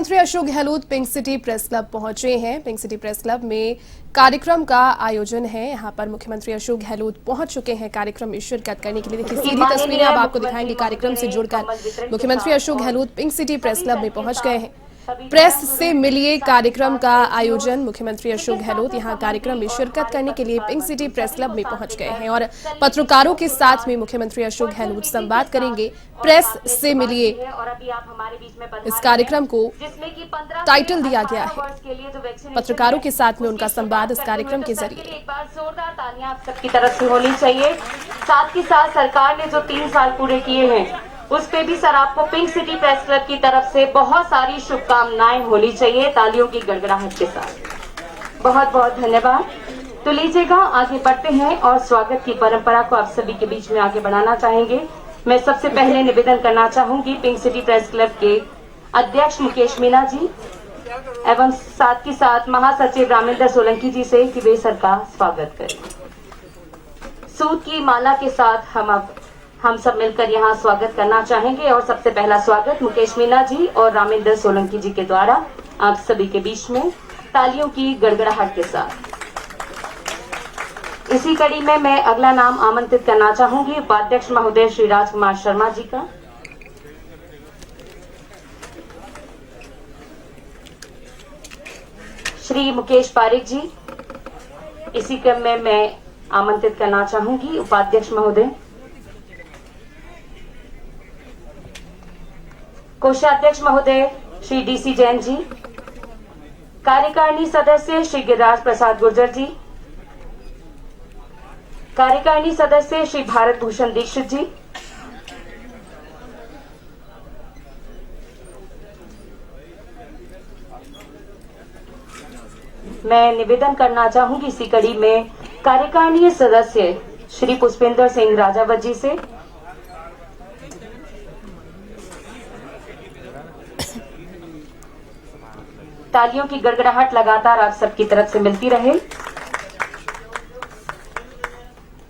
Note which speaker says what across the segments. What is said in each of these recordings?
Speaker 1: मुख्यमंत्री Ashok Gehlot pink city press club पहुंचे हैं। पिंक सिटी प्रेस क्लब में कार्यक्रम का आयोजन है। यहां पर मुख्यमंत्री अशोक गहलोत पहुंच चुके हैं कार्यक्रम में शिरकत करने के लिए। देखिए सीधी तस्वीरें अब आपको दिखाएंगे कार्यक्रम से जुड़कर। मुख्यमंत्री Ashok Gehlot pink city press club में पहुंच गए हैं। प्रेस से मिलिए कार्यक्रम का आयोजन। मुख्यमंत्री अशोक गहलोत यहां कार्यक्रम में शिरकत करने के लिए पिंक सिटी प्रेस क्लब में पहुंच गए हैं और पत्रकारों के साथ में मुख्यमंत्री अशोक गहलोत संवाद करेंगे। प्रेस से मिलिए इस कार्यक्रम को टाइटल दिया गया है। पत्रकारों के साथ में उनका संवाद इस कार्यक्रम के जरिए।
Speaker 2: एक बार जोरदार तालियां आप सबकी तरफ से होनी चाहिए। साथ ही साथ सरकार ने जो 3 साल पूरे किए हैं उस पे भी सर आपको पिंक सिटी प्रेस क्लब की तरफ से बहुत सारी शुभकामनाएं होनी चाहिए तालियों की गड़गड़ाहट के साथ। बहुत बहुत धन्यवाद। तो लीजिएगा आगे बढ़ते हैं और स्वागत की परंपरा को आप सभी के बीच में आगे बढ़ाना चाहेंगे। मैं सबसे पहले निवेदन करना चाहूंगी पिंक सिटी प्रेस क्लब के अध्यक्ष मुकेश मीना जी एवं साथ ही साथ महासचिव रामेंद्र सोलंकी जी से कि वे सर का स्वागत करें। सूत की माला के साथ हम सब मिलकर यहाँ स्वागत करना चाहेंगे और सबसे पहला स्वागत मुकेश मीना जी और रामेंद्र सोलंकी जी के द्वारा आप सभी के बीच में तालियों की गड़गड़ाहट के साथ। इसी कड़ी में मैं अगला नाम आमंत्रित करना चाहूंगी उपाध्यक्ष महोदय श्री राजकुमार शर्मा जी का। श्री मुकेश पारिक जी। इसी क्रम में मैं आमंत्रित करना चाहूंगी उपाध्यक्ष महोदय कोषाध्यक्ष महोदय श्री डीसी जैन जी, कार्यकारिणी सदस्य श्री गिरिराज प्रसाद गुर्जर जी, कार्यकारिणी सदस्य श्री भारत भूषण दीक्षित जी, मैं निवेदन करना चाहूंगी इसी कड़ी में कार्यकारिणी सदस्य श्री पुष्पेंद्र सिंह राजावत जी से। तालियों की गड़गड़ाहट लगातार आप सबकी तरफ से मिलती रहे।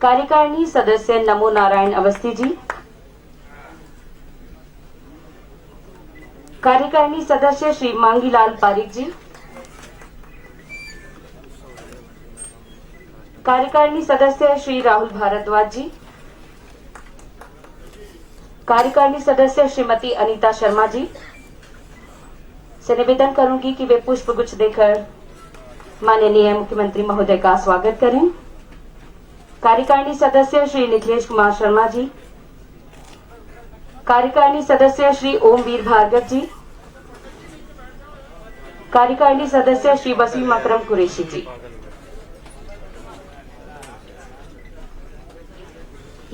Speaker 2: कार्यकारिणी सदस्य नमो नारायण अवस्थी जी, कार्यकारिणी सदस्य श्री मांगीलाल पारिक जी, कार्यकारिणी सदस्य श्री राहुल भारद्वाज जी, कार्यकारिणी सदस्य श्रीमती अनीता शर्मा जी से निवेदन करूंगी कि वे पुष्प गुच्छ देकर माननीय मुख्यमंत्री महोदय का स्वागत करें। कार्यकारिणी सदस्य श्री निखिलेश कुमार शर्मा जी, कार्यकारिणी सदस्य श्री ओमवीर भार्गव जी, कार्यकारिणी सदस्य श्री वसीम अकरम कुरैशी जी।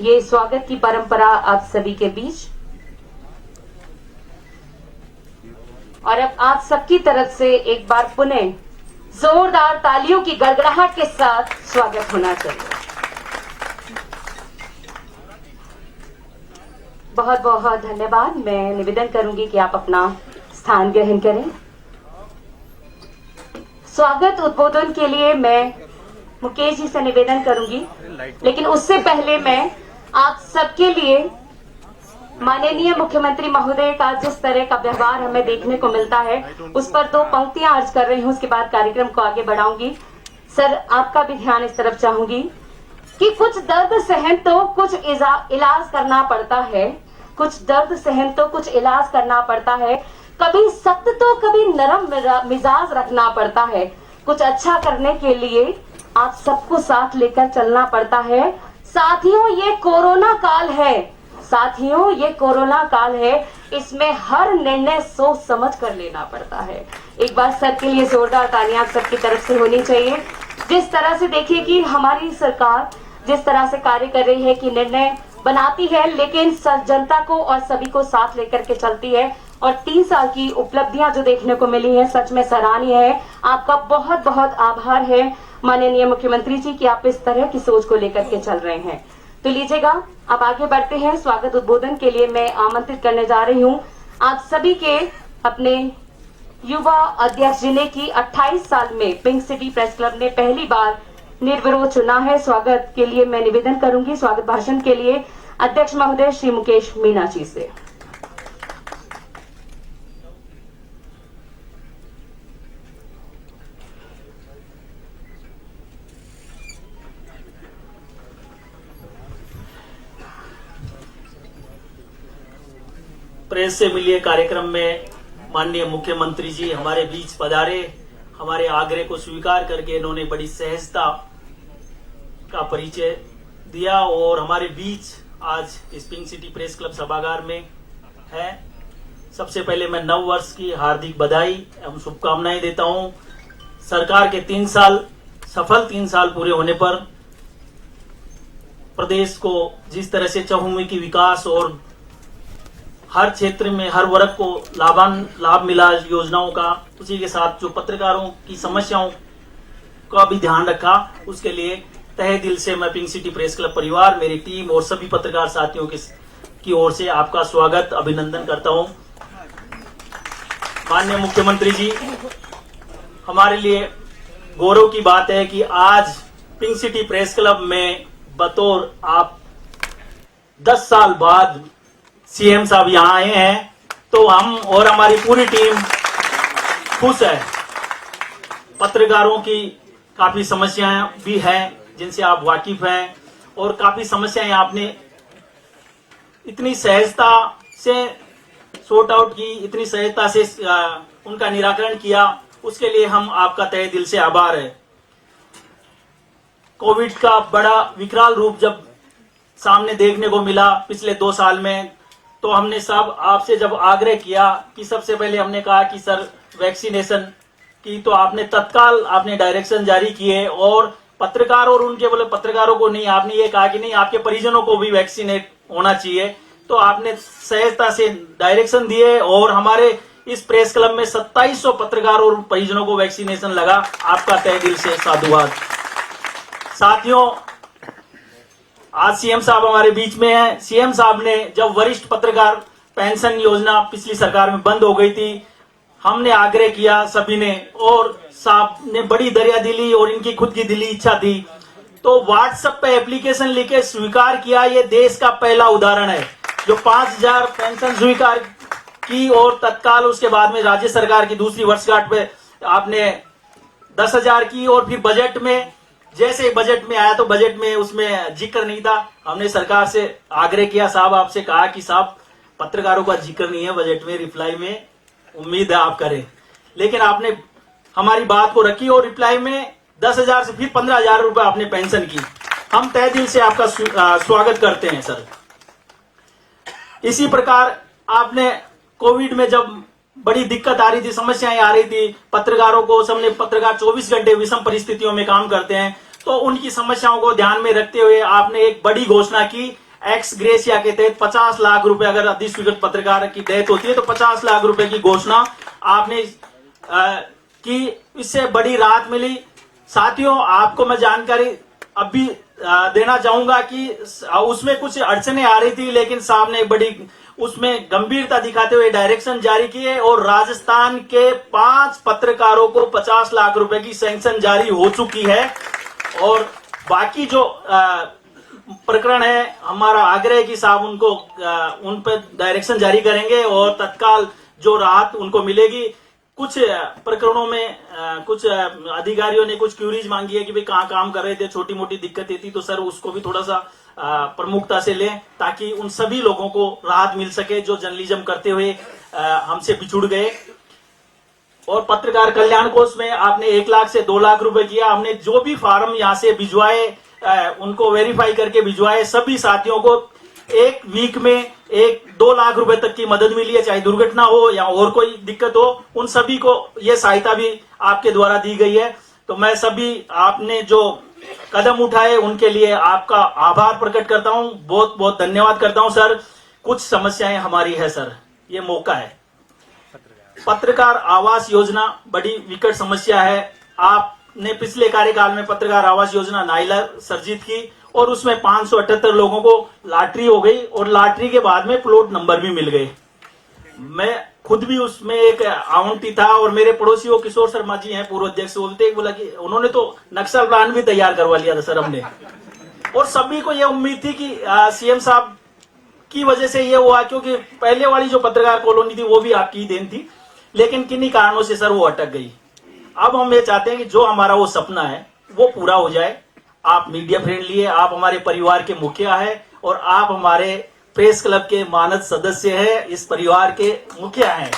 Speaker 2: ये स्वागत की परंपरा आप सभी के बीच और अब आप सबकी तरफ से एक बार पुनः जोरदार तालियों की गड़गड़ाहट के साथ स्वागत होना चाहिए। बहुत बहुत धन्यवाद। मैं निवेदन करूंगी कि आप अपना स्थान ग्रहण करें। स्वागत उद्बोधन के लिए मैं मुकेश जी से निवेदन करूंगी, लेकिन उससे पहले मैं आप सबके लिए माननीय मुख्यमंत्री महोदय का जिस तरह का व्यवहार हमें देखने को मिलता है उस पर 2 पंक्तियां अर्ज कर रही हूं। उसके बाद कार्यक्रम को आगे बढ़ाऊंगी। सर आपका भी ध्यान इस तरफ चाहूंगी कि कुछ दर्द सहन तो कुछ इलाज करना पड़ता है, कुछ दर्द सहन तो कुछ इलाज करना पड़ता है, कभी सख्त तो कभी नरम मिजाज रखना पड़ता है। कुछ अच्छा करने के लिए आप सबको साथ लेकर चलना पड़ता है। साथियों ये कोरोना काल है, साथियों ये कोरोना काल है, इसमें हर निर्णय सोच समझ कर लेना पड़ता है। एक बार सर के लिए जोरदार तालियां आप सबकी तरफ से होनी चाहिए। जिस तरह से देखिए कि हमारी सरकार जिस तरह से कार्य कर रही है कि निर्णय बनाती है लेकिन जनता को और सभी को साथ लेकर के चलती है और 3 साल की उपलब्धियां जो देखने को मिली है सच में सराहनीय है। आपका बहुत बहुत आभार है माननीय मुख्यमंत्री जी कि आप इस तरह की सोच को लेकर के चल रहे हैं। तो लीजिएगा अब आगे बढ़ते हैं। स्वागत उद्बोधन के लिए मैं आमंत्रित करने जा रही हूं आप सभी के अपने युवा अध्यक्ष जिन्हें की 28 साल में पिंक सिटी प्रेस क्लब ने पहली बार निर्विरोध चुना है। स्वागत के लिए मैं निवेदन करूंगी स्वागत भाषण के लिए अध्यक्ष महोदय श्री मुकेश मीना जी से।
Speaker 3: प्रेस से मिलिए कार्यक्रम में माननीय मुख्यमंत्री जी हमारे बीच पधारे। हमारे आग्रह को स्वीकार करके इन्होंने बड़ी सहजता का परिचय दिया और हमारे बीच आज इस पिंक सिटी प्रेस क्लब सभागार में है। सबसे पहले मैं नव वर्ष की हार्दिक बधाई एवं शुभकामनाएं देता हूं। सरकार के 3 साल सफल 3 साल पूरे होने पर प्रदेश को जिस तरह से चहुमुखी विकास और हर क्षेत्र में हर वर्ग को लाभ मिला योजनाओं का, उसी के साथ जो पत्रकारों की समस्याओं का भी ध्यान रखा, उसके लिए तहे दिल से मैं पिंक सिटी प्रेस क्लब परिवार, मेरी टीम और सभी पत्रकार साथियों की ओर से आपका स्वागत अभिनंदन करता हूं। माननीय मुख्यमंत्री जी, हमारे लिए गौरव की बात है कि आज पिंक सिटी प्रेस क्लब में बतौर आप 10 साल बाद सीएम साहब यहाँ आए हैं, तो हम और हमारी पूरी टीम खुश है। पत्रकारों की काफी समस्याएं भी हैं जिनसे आप वाकिफ हैं और काफी समस्याएं आपने इतनी सहजता से सॉर्ट आउट की, इतनी सहजता से उनका निराकरण किया, उसके लिए हम आपका तहे दिल से आभार है। कोविड का बड़ा विकराल रूप जब सामने देखने को मिला पिछले 2 साल में, तो हमने सब आपसे जब आग्रह किया कि सबसे पहले हमने कहा कि सर वैक्सीनेशन की, तो आपने तत्काल आपने डायरेक्शन जारी किए और पत्रकार और उनके बोले पत्रकारों को नहीं, आपने ये कहा कि नहीं आपके परिजनों को भी वैक्सीनेट होना चाहिए, तो आपने सहजता से डायरेक्शन दिए और हमारे इस प्रेस क्लब में 2700 पत्रकारों और परिजनों को वैक्सीनेशन लगा। आपका तहे दिल से साधुवाद। साथियों, आज सीएम साहब हमारे बीच में हैं। सीएम साहब ने जब वरिष्ठ पत्रकार पेंशन योजना पिछली सरकार में बंद हो गई थी, हमने आग्रह किया सभी ने, और साहब ने बड़ी दरियादिली और इनकी खुद की दिली इच्छा थी, तो व्हाट्सएप पे एप्लीकेशन लिखे स्वीकार किया। ये देश का पहला उदाहरण है जो 5000 पेंशन स्वीकार की और तत्काल उसके बाद में राज्य सरकार की दूसरी वर्षगांठ पे आपने 10,000 की, और फिर बजट में जैसे बजट में आया तो बजट में उसमें जिक्र नहीं था। हमने सरकार से आग्रह किया, साहब आपसे कहा कि साहब पत्रकारों का जिक्र नहीं है बजट में, रिप्लाई में उम्मीद है आप करें, लेकिन आपने हमारी बात को रखी और रिप्लाई में 10,000 से फिर 15,000 रुपए आपने पेंशन की। हम तहे दिल से आपका स्वागत करते हैं सर। इसी प्रकार आपने कोविड में जब बड़ी दिक्कत आ रही थी, समस्याएं आ रही थी पत्रकारों को, सबने पत्रकार 24 घंटे विषम परिस्थितियों में काम करते हैं, तो उनकी समस्याओं को ध्यान में रखते हुए आपने एक बड़ी घोषणा की एक्स ग्रेसिया के तहत 50 लाख रुपए, अगर अधिस्वीकृत पत्रकार की डेथ होती है तो 50 लाख रुपए की घोषणा आपने की। इससे बड़ी राहत मिली। साथियों, आपको मैं जानकारी अभी देना चाहूंगा कि उसमें कुछ अड़चने आ रही थी, लेकिन साहब ने बड़ी उसमें गंभीरता दिखाते हुए डायरेक्शन जारी किए और राजस्थान के 5 पत्रकारों को 50 लाख रुपए की सैंक्शन जारी हो चुकी है। और बाकी जो प्रकरण है, हमारा आग्रह है कि साहब उनको उन पर डायरेक्शन जारी करेंगे और तत्काल जो राहत उनको मिलेगी। कुछ प्रकरणों में कुछ अधिकारियों ने कुछ क्यूरीज मांगी है कि भाई कहाँ काम कर रहे थे, छोटी मोटी दिक्कतें थी, तो सर उसको भी थोड़ा सा प्रमुखता से लें ताकि उन सभी लोगों को राहत मिल सके जो जर्नलिज्म करते हुए हमसे बिछुड़ गए। और पत्रकार कल्याण कोष में आपने 1 लाख से 2 लाख रुपए किया। हमने जो भी फार्म यहाँ से भिजवाए उनको वेरीफाई करके भिजवाए। सभी साथियों को 1 वीक में 1-2 लाख रुपए तक की मदद मिली है, चाहे दुर्घटना हो या और कोई दिक्कत हो, उन सभी को ये सहायता भी आपके द्वारा दी गई है। तो मैं सभी आपने जो कदम उठाए उनके लिए आपका आभार प्रकट करता हूं, बहुत बहुत धन्यवाद करता हूं सर। कुछ समस्याएं हमारी है सर, ये मौका है। पत्रकार आवास योजना बड़ी विकट समस्या है। आपने पिछले कार्यकाल में पत्रकार आवास योजना नाइला सर्जित की और उसमें 578 लोगों को लॉटरी हो गई और लॉटरी के बाद में प्लॉट नंबर भी मिल गए। मैं खुद भी उसमें एक आवंटी था और मेरे पड़ोसी वो किशोर शर्मा जी हैं पूर्व अध्यक्ष, बोलते बोला कि उन्होंने तो नक्सल प्लान भी तैयार करवा लिया था सर हमने। और सभी को ये उम्मीद थी कि सीएम साहब की वजह से ये हुआ, क्योंकि पहले वाली जो पत्रकार कॉलोनी थी वो भी आपकी ही देन थी, लेकिन किन्हीं कारणों से सर वो अटक गई। अब हम ये चाहते हैं कि जो हमारा वो सपना है वो पूरा हो जाए। आप मीडिया फ्रेंडली है, आप हमारे परिवार के मुखिया है और आप हमारे प्रेस क्लब के मानद सदस्य हैं, इस परिवार के मुखिया हैं।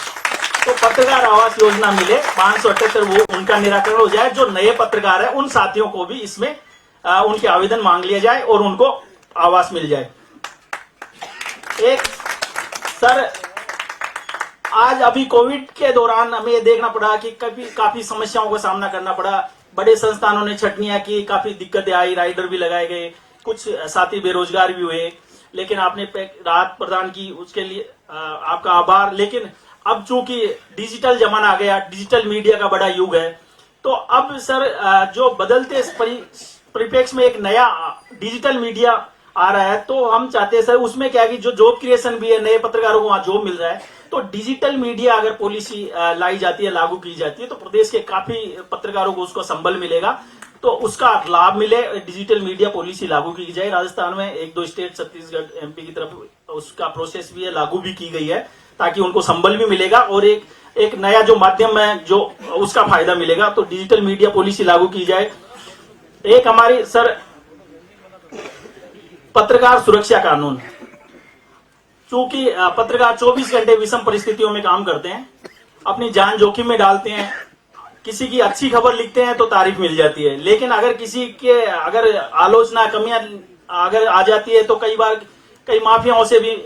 Speaker 3: तो पत्रकार आवास योजना मिले 578 वो उनका निराकरण हो जाए। जो नए पत्रकार है उन साथियों को भी इसमें उनके आवेदन मांग लिया जाए और उनको आवास मिल जाए। एक सर, आज अभी कोविड के दौरान हमें देखना पड़ा कि काफी समस्याओं का सामना करना पड़ा। बड़े संस्थानों ने छटनियां की, काफी दिक्कतें आई, राइडर भी लगाए गए, कुछ साथी बेरोजगार भी हुए, लेकिन आपने राहत प्रदान की, उसके लिए आपका आभार। लेकिन अब चूंकि डिजिटल जमाना आ गया, डिजिटल मीडिया का बड़ा युग है, तो अब सर जो बदलते परिप्रेक्ष्य में एक नया डिजिटल मीडिया आ रहा है, तो हम चाहते हैं सर उसमें क्या है कि जो जॉब क्रिएशन भी है, नए पत्रकारों को वहां जॉब मिल रहा है, तो डिजिटल मीडिया अगर पॉलिसी लाई जाती है, लागू की जाती है, तो प्रदेश के काफी पत्रकारों को उसको संबल मिलेगा, तो उसका लाभ मिले। डिजिटल मीडिया पॉलिसी लागू की जाए। राजस्थान में 1-2 स्टेट, छत्तीसगढ़, एमपी की तरफ उसका प्रोसेस भी है, लागू भी की गई है, ताकि उनको संबल भी मिलेगा और एक नया जो माध्यम है जो उसका फायदा मिलेगा। तो डिजिटल मीडिया पॉलिसी लागू की जाए। एक हमारी सर पत्रकार सुरक्षा कानून, चूंकि पत्रकार 24 घंटे विषम परिस्थितियों में काम करते हैं, अपनी जान जोखिम में डालते हैं। किसी की अच्छी खबर लिखते हैं तो तारीफ मिल जाती है, लेकिन अगर किसी के अगर आलोचना, कमियां अगर आ जाती है तो कई बार कई माफियाओं से भी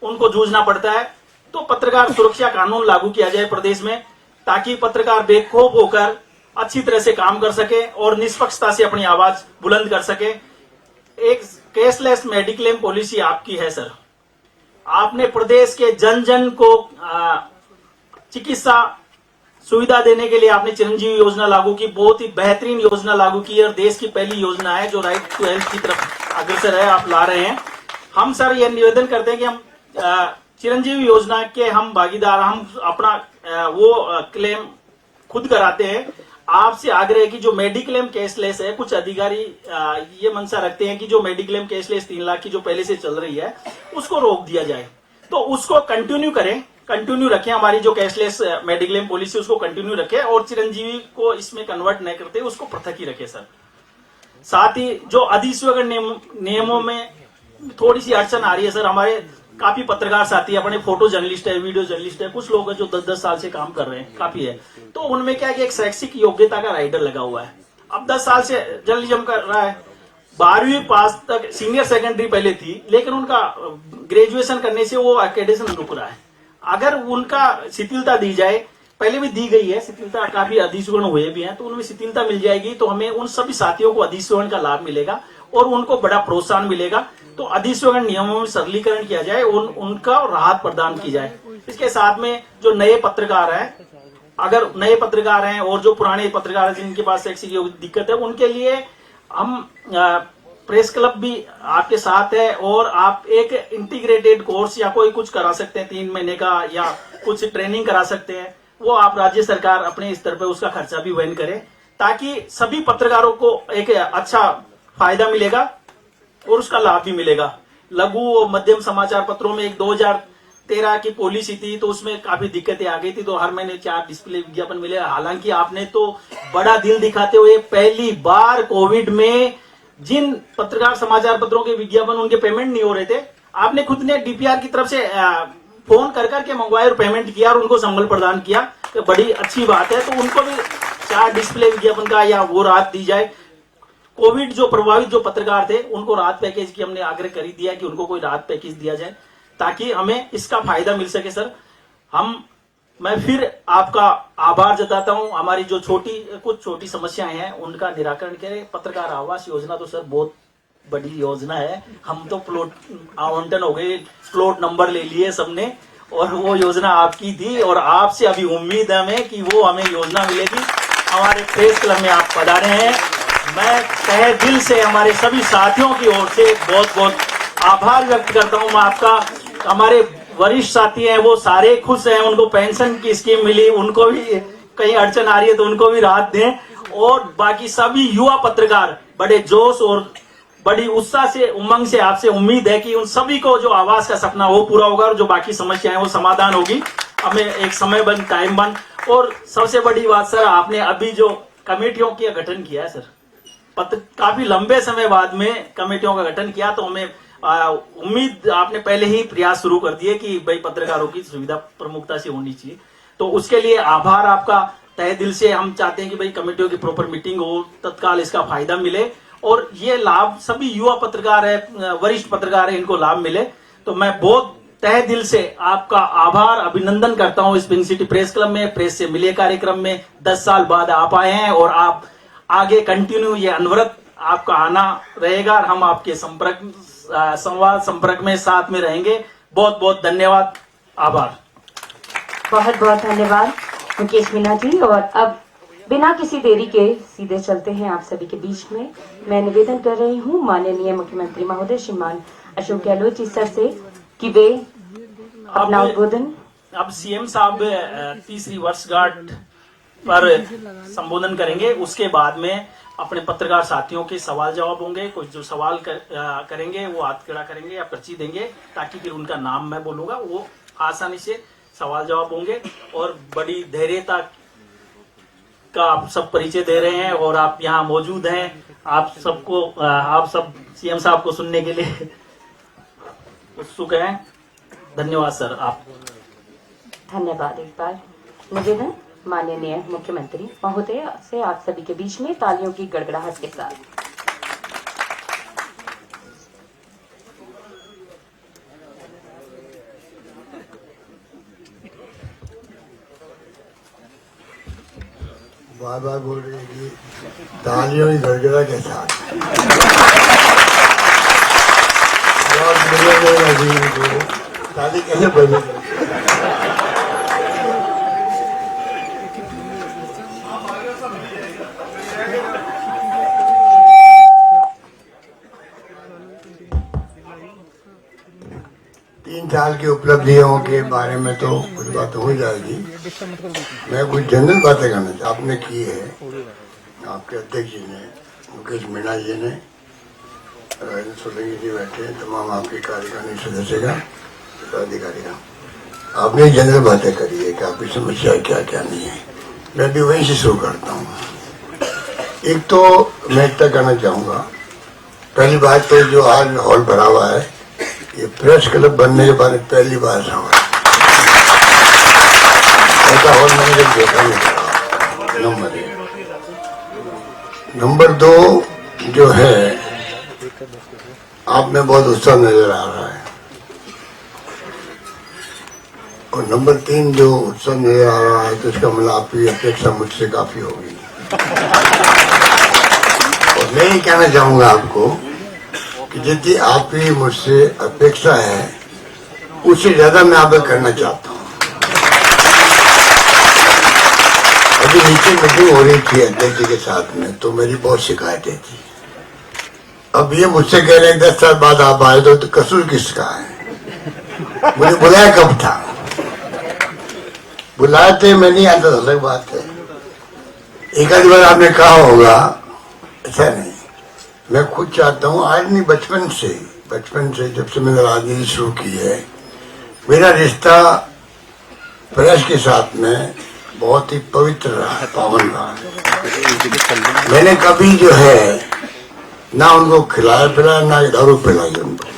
Speaker 3: उनको जूझना पड़ता है। तो पत्रकार सुरक्षा कानून लागू किया जाए प्रदेश में, ताकि पत्रकार बेखौफ होकर अच्छी तरह से काम कर सके और निष्पक्षता से अपनी आवाज बुलंद कर सके। एक कैशलेस मेडिक्लेम पॉलिसी आपकी है सर। आपने प्रदेश के जन जन को चिकित्सा सुविधा देने के लिए आपने चिरंजीवी योजना लागू की, बहुत ही बेहतरीन योजना लागू की और देश की पहली योजना है जो राइट टू हेल्थ की तरफ अग्रसर है, आप ला रहे हैं। हम सर यह निवेदन करते हैं कि हम चिरंजीवी योजना के हम भागीदार, हम अपना वो क्लेम खुद कराते हैं। आपसे आग्रह है कि जो मेडिक्लेम कैशलेस है, कुछ अधिकारी ये मंशा रखते हैं कि जो मेडिक्लेम कैशलेस 3 लाख की जो पहले से चल रही है उसको रोक दिया जाए, तो उसको कंटिन्यू करें, कंटिन्यू रखें। हमारी जो कैशलेस मेडिक्लेम पॉलिसी उसको कंटिन्यू रखें और चिरंजीवी को इसमें कन्वर्ट नहीं करते, उसको पृथक ही रखें सर। साथ ही जो अधिसूचना नियमों में थोड़ी सी अड़चन आ रही है सर, हमारे काफी पत्रकार साथी अपने फोटो जर्नलिस्ट है, वीडियो जर्नलिस्ट है, कुछ लोग हैं जो 10-10 साल से काम कर रहे हैं, काफी है। तो उनमें क्या है कि एक शैक्षिक योग्यता का राइडर लगा हुआ है, अब 10 साल से जर्नलिज्म कर रहा है, 12वीं पास तक सीनियर सेकेंडरी पहले थी, लेकिन उनका ग्रेजुएशन करने से वो अकेडेशन रुक रहा है। अगर उनका शिथिलता दी जाए, पहले भी दी गई है शिथिलता, काफी अधिसूचना हुए भी हैं, तो उनमें शिथिलता मिल जाएगी, तो हमें उन सभी साथियों को अधिसूचना का लाभ मिलेगा और उनको बड़ा प्रोत्साहन मिलेगा। तो अधिसूचना नियमों में सरलीकरण किया जाए, उनका राहत प्रदान की जाए। इसके साथ में जो नए पत्रकार हैं, अगर नए पत्रकार हैं और जो पुराने पत्रकार हैं जिनके पास शैक्षिक दिक्कत है, उनके लिए हम प्रेस क्लब भी आपके साथ है और आप एक इंटीग्रेटेड कोर्स या कोई कुछ करा सकते हैं 3 महीने का, या कुछ ट्रेनिंग करा सकते हैं, वो आप राज्य सरकार अपने स्तर पर उसका खर्चा भी वहन करे, ताकि सभी पत्रकारों को एक अच्छा फायदा मिलेगा और उसका लाभ भी मिलेगा। लघु और मध्यम समाचार पत्रों में एक 2013 की पॉलिसी थी, तो उसमें काफी दिक्कतें आ गई थी, तो हर महीने 4 डिस्प्ले विज्ञापन मिले। हालांकि आपने तो बड़ा दिल दिखाते हुए पहली बार कोविड में जिन पत्रकार समाचार पत्रों के विज्ञापन उनके पेमेंट नहीं हो रहे थे, आपने खुद ने डीपीआर की तरफ से फोन कर करके मंगवाए और पेमेंट किया और उनको संबल प्रदान किया, तो बड़ी अच्छी बात है। तो उनको भी 4 डिस्प्ले विज्ञापन का या वो राहत दी जाए। कोविड जो प्रभावित जो पत्रकार थे उनको राहत पैकेज की हमने आग्रह कर दिया कि उनको कोई राहत पैकेज दिया जाए, ताकि हमें इसका फायदा मिल सके सर। मैं फिर आपका आभार जताता हूं। हमारी जो कुछ छोटी समस्याएं हैं उनका निराकरण करें। पत्रकार आवास योजना तो सर बहुत बड़ी योजना है, हम तो प्लॉट आवंटन हो गए, प्लॉट नंबर ले लिए सबने, और वो योजना आपकी थी और आपसे अभी उम्मीद है हमें कि वो हमें योजना मिलेगी। हमारे प्रेस क्लब में आप पधारे हैं, मैं तहे दिल से हमारे सभी साथियों की ओर से बहुत बहुत आभार व्यक्त करता हूं मैं आपका। हमारे वरिष्ठ साथी हैं वो सारे खुश हैं, उनको पेंशन की स्कीम मिली, उनको भी कहीं अड़चन आ रही है तो उनको भी राहत दें, और बाकी सभी युवा पत्रकार बड़े जोश और बड़ी उत्साह से उमंग से आपसे उम्मीद है कि उन सभी को जो आवास का सपना वो पूरा होगा और जो बाकी समस्याएं वो समाधान होगी। हमें एक समय बंद, टाइम बंद, और सबसे बड़ी बात सर, आपने अभी जो कमेटियों का गठन किया है सर, काफी लंबे समय बाद में कमेटियों का गठन किया, तो हमें उम्मीद आपने पहले ही प्रयास शुरू कर दिए कि भाई पत्रकारों की सुविधा प्रमुखता से होनी चाहिए, तो उसके लिए आभार आपका तहे दिल से। हम चाहते हैं कि भाई कमेटियों की प्रॉपर मीटिंग हो, तत्काल इसका फायदा मिले और ये लाभ सभी युवा पत्रकार है, वरिष्ठ पत्रकार है, इनको लाभ मिले। तो मैं बहुत तहे दिल से आपका आभार अभिनंदन करता हूं। इस पिंक सिटी प्रेस क्लब में प्रेस से मिले कार्यक्रम में 10 साल बाद आप आए हैं और आप आगे कंटिन्यू ये अनवरत आपका आना रहेगा और हम आपके संपर्क में साथ में रहेंगे। बहुत बहुत धन्यवाद, आभार।
Speaker 2: बहुत बहुत धन्यवाद मुकेश मीणा जी। और अब बिना किसी देरी के सीधे चलते हैं आप सभी के बीच में। मैं निवेदन कर रही हूँ माननीय मुख्यमंत्री महोदय श्रीमान अशोक गहलोत जी सर से कि वे अपना उद्बोधन।
Speaker 3: अब सीएम साहब तीसरी वर्षगांठ पर संबोधन करेंगे, उसके बाद में अपने पत्रकार साथियों के सवाल जवाब होंगे। कुछ जो सवाल करेंगे वो हाथ खड़ा करेंगे या पर्ची देंगे, ताकि फिर उनका नाम मैं बोलूंगा, वो आसानी से सवाल जवाब होंगे। और बड़ी धैर्यता का आप सब परिचय दे रहे हैं और आप यहाँ मौजूद हैं। आप सब सीएम साहब को सुनने के लिए उत्सुक हैं। धन्यवाद सर। आप
Speaker 2: धन्यवाद। एक बार निवेदन माननीय मुख्यमंत्री महोदय से आप सभी के बीच में तालियों की गड़गड़ाहट के साथ।
Speaker 4: बार बार बोल रही है कि तालियों की गड़गड़ा के साथ ताली कैसे बजेगी? तीन साल की उपलब्धियों के बारे में तो कुछ बात हो जाएगी। मैं कुछ जनरल बातें करना चाहता। आपने की है, आपके अध्यक्ष जी ने, मुकेश मीणा जी ने, सोलंकी जी बैठे हैं, तमाम आपके कार्यकारिणी सदस्य का, पदाधिकारी का, आपने जनरल बातें करी है कि आपकी समस्या क्या क्या नहीं है। मैं भी वहीं से शुरू करता हूँ। एक तो मैं इतना कहना चाहूँगा, पहली बात तो जो आज हॉल भरा हुआ है, ये प्रेस क्लब बनने के बाद पहली बार हुआ ऐसा हॉल मैंने जब देखा नहीं था। नंबर 1। नंबर 2 जो है, आप में बहुत उत्साह नजर आ रहा है। और नंबर 3 जो उत्साह नजर आ रहा है, तो इसका मतलब आपकी अपेक्षा मुझसे काफी होगी। और मैं ये कहना चाहूंगा आपको कि जितनी आपकी मुझसे अपेक्षा है, उससे ज्यादा मैं आपको करना चाहता हूँ। अभी नीचे मीटिंग हो रही थी अध्यक्ष जी के साथ में, तो मेरी बहुत शिकायतें थी। अब ये मुझसे कह रहे हैं 10 साल बाद आप आए, तो कसूर किसका है? मुझे बुलाया कब था? बुलाए थे, मैं नहीं आता, अलग बात है। एक आध बार आपने कहा होगा, ऐसा नहीं। मैं खुद चाहता हूँ, आज नहीं बचपन से जब से मैंने राजनीति शुरू की है, मेरा रिश्ता प्रेस के साथ में बहुत ही पवित्र रहा, पावन रहा। मैंने कभी जो है ना उनको खिलाया पिलाया, ना दारू पिलाई उनको,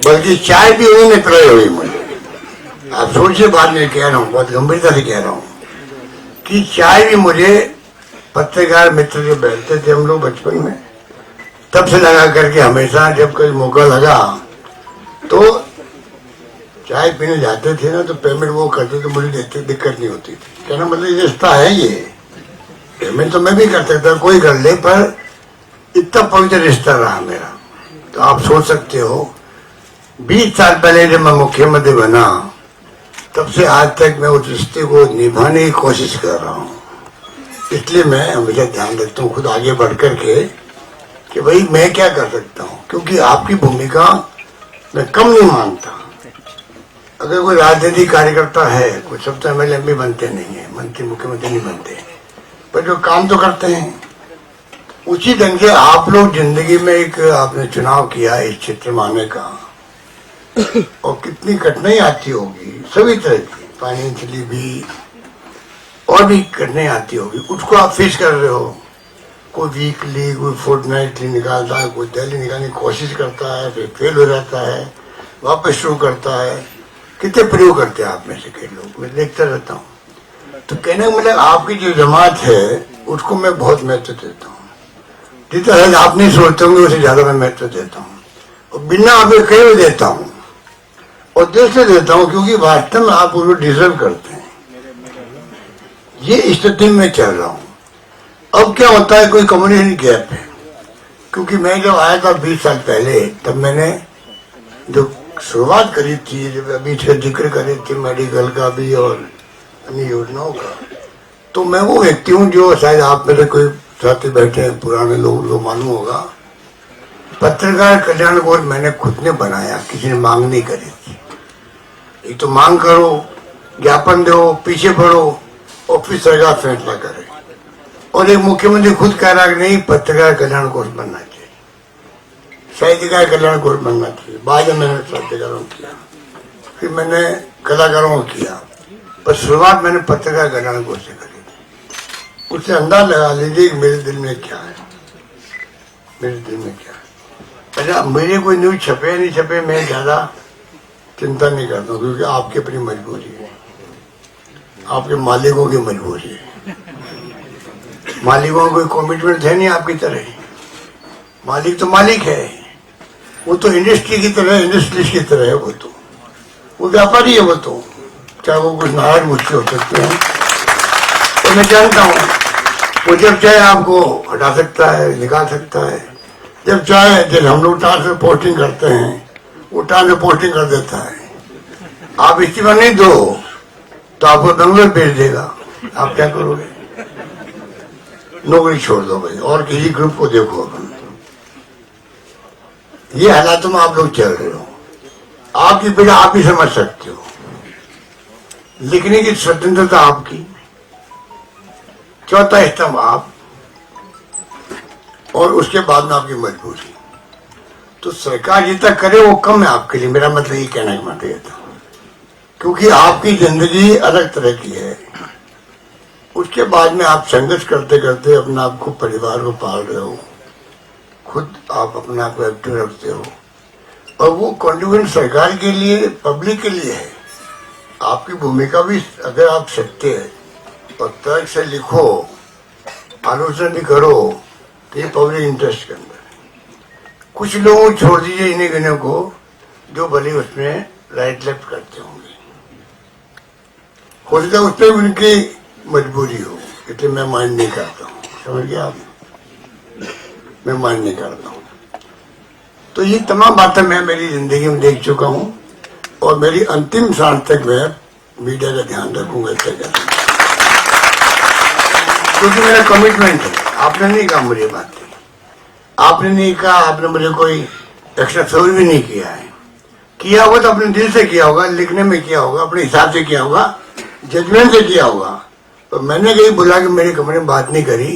Speaker 4: बल्कि चाय भी उन्होंने पिलाई हुई मुझे। आप सोचिए, बाद में कह रहा हूँ, बहुत गंभीरता से कह रहा हूँ कि चाय भी मुझे पत्रकार मित्र जो बैठते थे हम लोग बचपन में, तब से लगा करके हमेशा जब कोई मौका लगा तो चाय पीने जाते थे ना, तो पेमेंट वो करते थे, मुझे देते, दिक्कत नहीं होती थी। कहना मतलब ये रिश्ता है, ये पेमेंट तो मैं भी कर सकता, कोई कर ले, पर इतना पवित्र रिश्ता रहा मेरा। तो आप सोच सकते हो, 20 साल पहले जब मैं मुख्यमंत्री बना, तब से आज तक मैं उस रिश्ते को निभाने की कोशिश कर रहा हूँ। इसलिए मैं हमेशा ध्यान रखता हूँ खुद आगे बढ़ करके कि भाई मैं क्या कर सकता हूँ, क्योंकि आपकी भूमिका मैं कम नहीं मानता। अगर कोई राजनीतिक कार्यकर्ता है, कुछ सब तो MLA बनते नहीं है, मंत्री मुख्यमंत्री नहीं बनते, पर जो काम तो करते हैं उसी ढंग से आप लोग जिंदगी में एक आपने चुनाव किया इस क्षेत्र में आने का, और कितनी कठिनाई आती होगी, सभी तरह की, फाइनेंशियली भी और भी करने आती होगी, उसको आप फेस कर रहे हो। कोई वीकली, कोई फोर्टनाइटली निकालता है, कोई डेली निकालने की कोशिश करता है, फिर फेल हो जाता है, वापस शुरू करता है। कितने प्रयोग करते हैं आप में से कई लोग, मैं देखता रहता हूँ। तो कहने का मतलब आपकी जो जमात है उसको मैं बहुत महत्व देता हूँ। जितना शायद आप नहीं सोचते होंगे उससे ज्यादा मैं महत्व देता हूँ, और बिना आपके कहीं भी देता हूँ, और दिल से देता हूँ, क्योंकि वास्तव में आप उसको डिजर्व करते हैं। ये स्थिति में चल रहा हूँ। अब क्या होता है, कोई कम्युनिकेशन गैप है, क्योंकि मैं जब आया था 20 साल पहले, तब मैंने जो शुरुआत करी थी, जब अभी इसका जिक्र करी थी मेडिकल का भी और अन्य योजनाओं का, तो मैं वो व्यक्ति हूँ जो शायद आप में से कोई साथी बैठे हैं पुराने लोग जो मालूम होगा, पत्रकार कल्याण कोष मैंने खुद ने बनाया, किसी ने मांग नहीं करी थी। एक तो मांग करो, ज्ञापन दो, पीछे बढ़ो और फिर सरकार फैसला करे। और एक मुख्यमंत्री खुद कह रहा है कि नहीं, पत्रकार कल्याण कोष बनना चाहिए, साहित्यकार कल्याण कोष बनना चाहिए। बाद में मैंने साहित्यकारों को किया, फिर मैंने कलाकारों को किया, पर शुरुआत मैंने पत्रकार कल्याण कोष से करी थी। उससे अंदाज लगा लीजिए कि मेरे दिल में क्या है, मेरे दिल में क्या है। अच्छा, मेरे कोई न्यूज छपे नहीं छपे, मैं ज्यादा चिंता नहीं करता हूँ, क्योंकि आपकी अपनी मजबूरी है, आपके मालिकों की मजबूरी है। मालिकों को कोई कमिटमेंट है नहीं आपकी तरह। मालिक तो मालिक है, वो तो इंडस्ट्री की तरह, इंडस्ट्रियलिस्ट की तरह है, वो व्यापारी है। वो तो चाहे वो कुछ नाराज मुझसे हो सकते हैं, तो मैं जानता हूँ वो जब चाहे आपको हटा सकता है, निकाल सकता है। जब चाहे, जब हम लोग टार से पोस्टिंग करते हैं, वो टार से पोस्टिंग कर देता है। आप इस्तीफा नहीं दो तो आपको बेंगलोर भेज देगा, आप क्या करोगे? नौकरी छोड़ दो भाई और किसी ग्रुप को देखो। अपन ये हालातों में आप लोग चल रहे हो, आपकी पीड़ा आप ही समझ सकते हो। लिखने की स्वतंत्रता आपकी, चौथा स्तंभ आप, और उसके बाद में आपकी मजबूरी। तो सरकार जितना करे वो कम है आपके लिए, मेरा मतलब ये कहना का मतलब ये था, क्योंकि आपकी जिंदगी अलग तरह की है। उसके बाद में आप संघर्ष करते करते अपना आपको, परिवार को पाल रहे हो, खुद आप अपने आप को एक्टिव रखते हो, और वो कॉन्ट्रीब्यूशन सरकार के लिए, पब्लिक के लिए है। आपकी भूमिका भी, अगर आप सत्य और तर्क से लिखो, आलोचना भी करो, तो ये पब्लिक इंटरेस्ट के अंदर है। कुछ लोगों को छोड़ दीजिए, इन्हीं गिनों को, जो भले उसमें राइट लेफ्ट करते होंगे, हो सकता है उस पर उनकी मजबूरी हो, इसलिए मैं माइंड नहीं करता हूँ। समझ गया आप? मैं माइंड नहीं करता हूँ। तो ये तमाम बातें मैं मेरी जिंदगी में देख चुका हूँ, और मेरी अंतिम सांस तक मैं मीडिया का ध्यान रखूंगा। क्योंकि मेरा कमिटमेंट है। आपने नहीं कहा मुझे बातें, आपने नहीं कहा, आपने मुझे कोई एक्स्ट्रा फेवर भी नहीं किया है। किया होगा तो अपने दिल से किया होगा, लिखने में किया होगा, अपने हिसाब से किया होगा, जजमेंट से किया होगा। तो मैंने कहीं बुला के मेरे कमरे में बात नहीं करी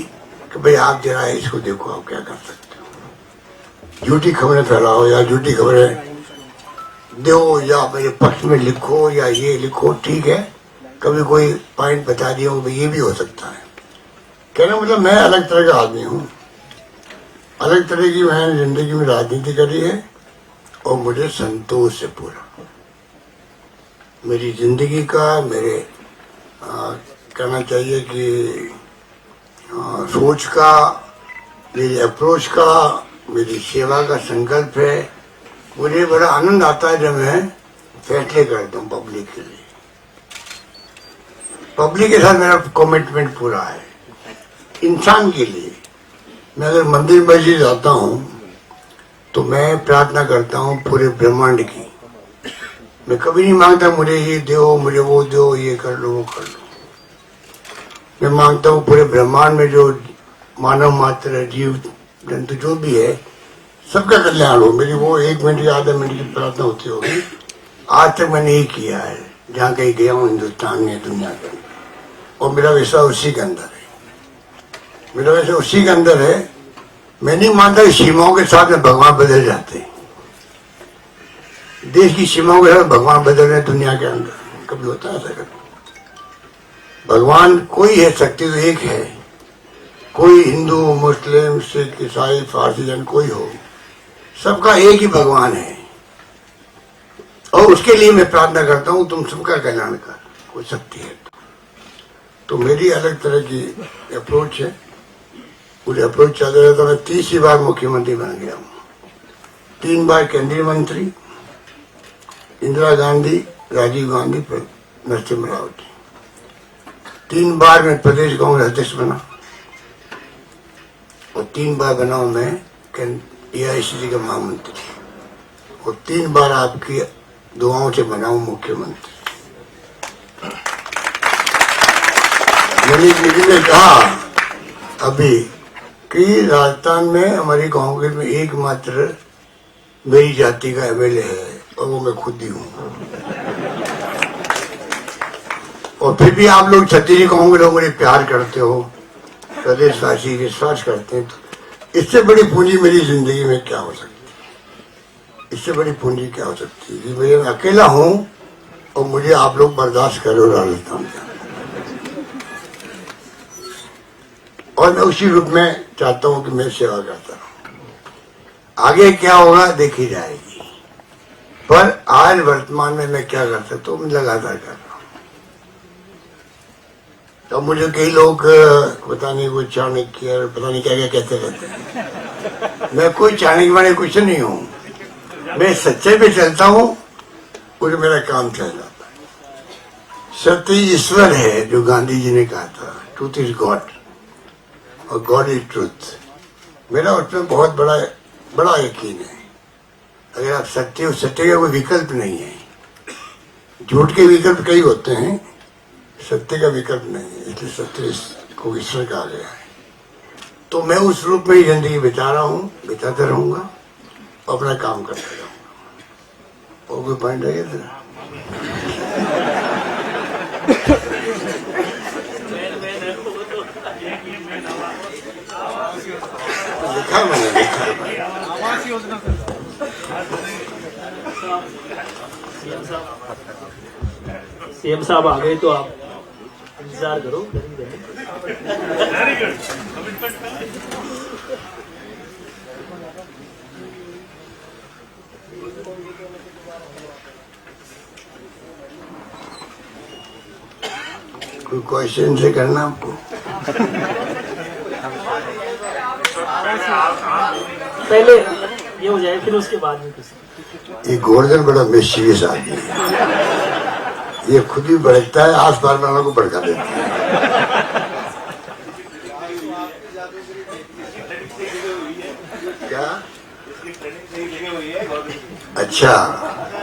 Speaker 4: कि भाई आप जरा इसको देखो, आप क्या कर सकते हो, झूठी खबरें फैलाओ या झूठी खबरें दो, या मेरे पक्ष में लिखो या ये लिखो। ठीक है, कभी कोई पॉइंट बता दिया हो, ये भी हो सकता है। कहना मतलब मैं अलग तरह का आदमी हूँ, अलग तरह की मैंने जिंदगी में राजनीति करी है, और मुझे संतोष से पूरा मेरी जिंदगी का, मेरे कहना चाहिए कि सोच का, मेरी अप्रोच का, मेरी सेवा का संकल्प है। मुझे बड़ा आनंद आता है जब मैं फैसले करता हूँ पब्लिक के लिए। पब्लिक के साथ मेरा कमिटमेंट पूरा है। इंसान के लिए मैं अगर मंदिर मस्जिद जाता हूँ तो मैं प्रार्थना करता हूँ पूरे ब्रह्मांड की। मैं कभी नहीं मांगता मुझे ये दो, मुझे वो दो, ये कर लो, वो कर लो। मैं मांगता हूँ पूरे ब्रह्मांड में जो मानव मात्र, जीव जंतु जो भी है, सबका कल्याण हो। मेरी वो 1 मिनट या आधा मिनट की प्रार्थना होती होगी। आज तक मैंने यही किया है जहाँ कहीं गया हूँ, हिंदुस्तान में, दुनिया के अंदर, और मेरा विश्वास उसी के अंदर है। मेरा विश्वास उसी के अंदर है। मैं नहीं मानता कि सीमाओं के साथ में भगवान बदल जाते हैं। देश की सीमाओं के साथ भगवान बदल रहे दुनिया के अंदर, कभी होता है ऐसा? भगवान कोई है, शक्ति तो एक है। कोई हिंदू, मुस्लिम, सिख, ईसाई, फारसी जन कोई हो, सबका एक ही भगवान है और उसके लिए मैं प्रार्थना करता हूँ तुम सबका कल्याण कर, कोई शक्ति है तो मेरी अलग तरह की अप्रोच है। मुझे अप्रोच चल रहा था। मैं 30 बार मुख्यमंत्री बन गया हूँ, 3 बार केंद्रीय मंत्री, इंदिरा गांधी, राजीव गांधी, नरसिम्हा राव जी, 3 बार मैं प्रदेश कांग्रेस अध्यक्ष बना और 3 बार बना हूं मैं AICC का महामंत्री और 3 बार आपकी दुआओं से बना हूं मुख्यमंत्री। मैंने किसी ने कहा अभी कि राजस्थान में हमारी कांग्रेस में एकमात्र मेरी जाति का MLA है और वो मैं खुद ही हूँ। और फिर भी आप लोग छत्तीसगढ़ कांग्रेस लोग मुझे प्यार करते हो, प्रदेशवासी विश्वास करते हैं, तो इससे बड़ी पूंजी मेरी जिंदगी में क्या हो सकती है? इससे बड़ी पूंजी क्या हो सकती है कि मैं अकेला हूँ और मुझे आप लोग बर्दाश्त करो राजस्थान का। और मैं उसी रूप में चाहता हूँ कि मैं सेवा करता रहूं। आगे क्या होगा देखी जाएगी, पर आज वर्तमान में मैं क्या कर सकता हूँ, मैं लगातार कर रहा हूँ। तो मुझे कई लोग पता नहीं वो चाणक्य पता नहीं क्या क्या कहते रहते हैं। मैं कोई चाणक्य वाले कुछ नहीं हूँ, मैं सच्चे पे चलता हूँ और मेरा काम चल जाता है। सत्य ईश्वर है जो गांधी जी ने कहा था, ट्रूथ इज गॉड और गॉड इज ट्रूथ। मेरा उसमें बहुत बड़ा यकीन है। अगर आप सत्य हो, सत्य का कोई विकल्प नहीं है। झूठ के विकल्प कई होते हैं, सत्य का विकल्प नहीं है, इसलिए सत्य को ईश्वर कहा गया है। तो मैं उस रूप में ही जिंदगी बिता रहा हूँ, बिताता रहूंगा, अपना काम करता रहूंगा। और कोई पॉइंट है इधर? लिखा मैंने, लिखा
Speaker 5: आवास योजना
Speaker 3: सीएम साहब आ गए तो आप इंतजार करो।
Speaker 4: कोई क्वेश्चन से करना आपको?
Speaker 3: पहले ये हो जाए फिर उसके बाद में कुछ।
Speaker 4: ये गोवर्धन बड़ा मिस्टीरियस आदमी है, ये खुद ही भड़कता है, आस पास वालों को भड़का देता है। क्या? अच्छा,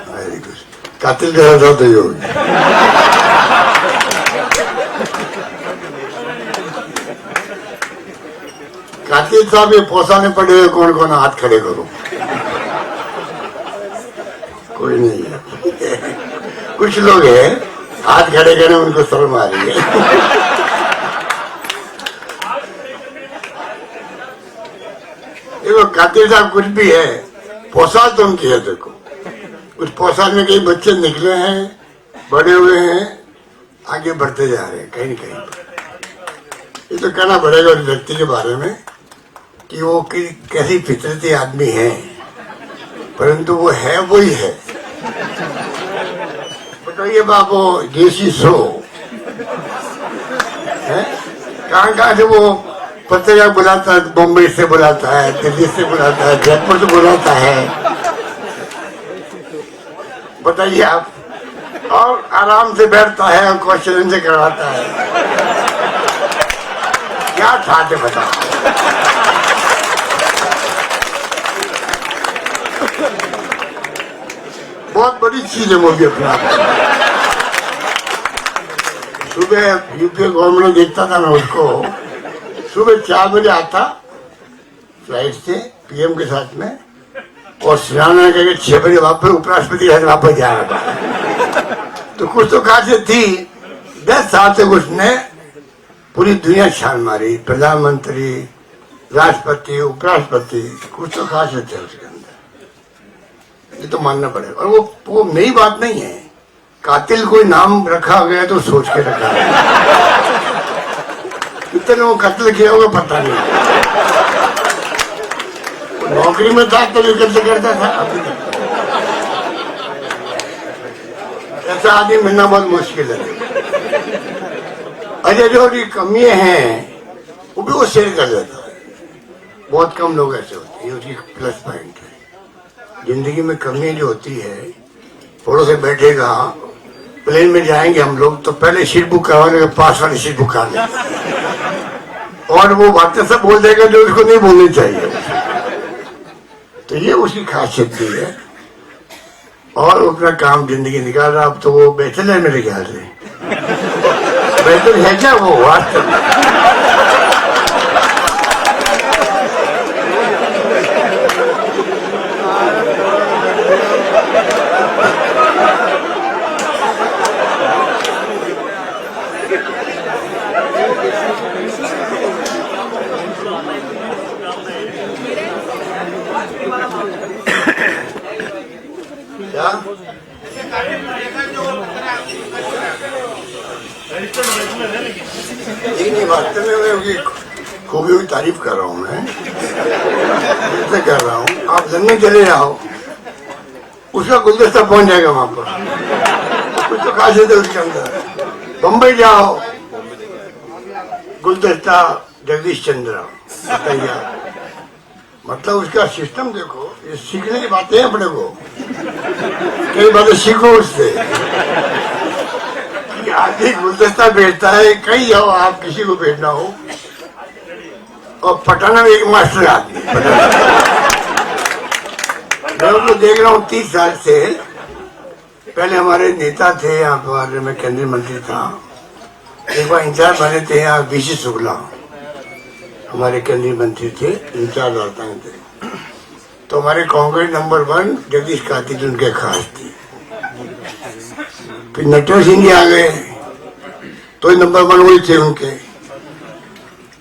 Speaker 4: वेरी गुड। कातिल का था तो योग। कातिल साहब ये पोसाने पड़े हुए कौन कौन हाथ खड़े करो? कोई नहीं है। कुछ लोग हैं हाथ खड़े करें उनको शर्म आ रही है। देखो कातिल साहब कुछ भी है, पोशाक तो उनकी है। देखो कुछ पोशाक में कई बच्चे निकले हैं, बड़े हुए हैं, आगे बढ़ते जा रहे हैं कहीं न कहीं। ये तो कहना पड़ेगा उस व्यक्ति के बारे में कि वो कैसी फितरती आदमी है, परंतु वो है वही है। बताइए बाबू, देसी शो है, कहाँ से वो पत्रिका बुलाता है, बम्बई से बुलाता है, दिल्ली से बुलाता है, जयपुर से बुलाता है, बताइए आप, और आराम से बैठता है और क्वेश्चन से करवाता है। क्या ठाते बताओ? बहुत बड़ी चीज है मोदी अपना। सुबह यूपीए गवर्नमेंट देखता था मैं उसको, सुबह 4 बजे आता फ्लाइट से पीएम के साथ में, और स्नान करके 6 बजे वापस उपराष्ट्रपति के साथ वापस जा रहा था। तो कुछ तो खासियत थी, 10 साल तक उसने पूरी दुनिया छान मारी, प्रधानमंत्री, राष्ट्रपति, उपराष्ट्रपति, कुछ तो खासियत है उसके अंदर, ये तो मानना पड़ेगा। और वो नई बात नहीं है, कातिल कोई नाम रखा गया तो सोच के रखा है। कितने लोग कत्ल किया होगा पता नहीं। नौकरी में था तो भी कत्ल करता था, अभी तक ऐसा आदमी मिलना बहुत मुश्किल है। अजय जो कमियां हैं वो भी वो शेयर कर देता है। बहुत कम लोग ऐसे होते हैं, ये उसकी प्लस पॉइंट है। जिंदगी में कमियां जो होती है, थोड़े से बैठेगा, प्लेन में जाएंगे हम लोग तो पहले सीट बुक करवाने के पास वाली सीट बुक कर लें, और वो बातें सब बोल देगा जो उसको नहीं बोलनी चाहिए। तो ये उसकी खासियत भी है, और अपना काम जिंदगी निकाल रहा। अब तो वो बेहतर है मेरे ख्याल से, बेहतर है क्या वो वास्तव में। नहीं, वास्तव में मैं उसकी खूबियों की तारीफ कर रहा हूँ, मैं इससे कर रहा हूँ। आप लंदन चले जाओ, उसका गुलदस्ता पहुंच जाएगा वहां पर, कुछ तो खासियत है उसके अंदर। बम्बई जाओ, गुलदस्ता जगदीश चंद्र, बताइए। मतलब उसका सिस्टम देखो, ये सीखने की बातें हैं अपने को, कई बातें सीखो उससे। आदमी गुलदस्ता भेजता है, कहीं जाओ आप, किसी को भेजना हो, और पटाना में एक मास्टर आदमी। मैं उनको देख रहा हूँ 30 साल से। पहले हमारे नेता थे यहाँ पर, मैं केंद्रीय मंत्री था, एक बार इंचार्ज बने थे यहाँ बीसी शुक्ला, हमारे केंद्रीय मंत्री थे, इंचार्ज राजधानी थे। तो हमारे कांग्रेस नंबर 1 जगदीश कार्तिक उनके खास थे। फिर नटवर सिंह जी आ गए तो नंबर 1 वही थे उनके।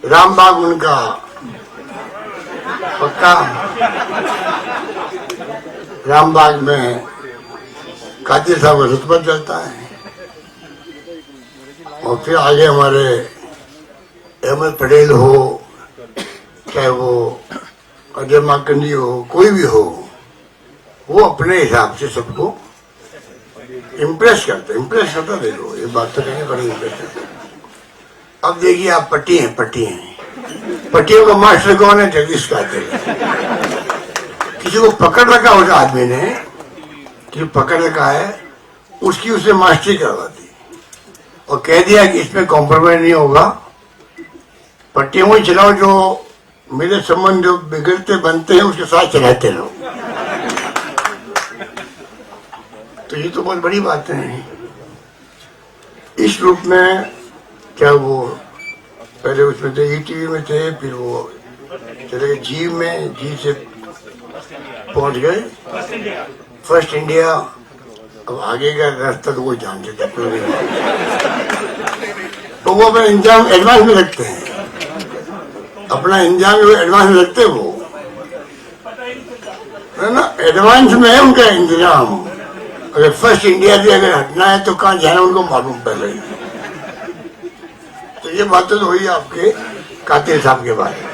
Speaker 4: रामबाग उनका पक्का, रामबाग में कातिल साहब का रुतबा चलता है। और फिर आगे हमारे अहमद पटेल हो, चाहे वो अजय माकंडी हो, कोई भी हो, वो अपने हिसाब से सबको इम्प्रेस करता। देखो ये बात तो कहेंगे, बड़ी इम्प्रेस करता। अब देखिए आप, पट्टियों का मास्टर कौन है? जगदीश कार्तिक। किसी को पकड़ रखा उस आदमी ने, किसी पकड़ रखा है, उसकी उसने मास्टरी करवा दी और कह दिया कि इसमें कॉम्प्रोमाइज नहीं होगा, पट्टियों को चलाओ, जो मेरे संबंध जो बिगड़ते बनते हैं उसके साथ चलाते रहो। तो ये तो बहुत बड़ी बात है। इस रूप में क्या वो पहले उसमें थे, ईटीवी में थे, फिर वो चले गए जी में, जी से पहुंच गए फर्स्ट इंडिया। अब आगे का रास्ता तो कोई जानते थे, तो वो अपना इंतजाम एडवांस में रखते हैं, अपना इंतजाम एडवांस में रखते वो, है ना, एडवांस में है उनका इंतजाम। अगर फर्स्ट इंडिया से अगर हटना है तो कहाँ जाना उनको मालूम पहले। तो ये बातें तो हुई आपके कातिल साहब के बारे में।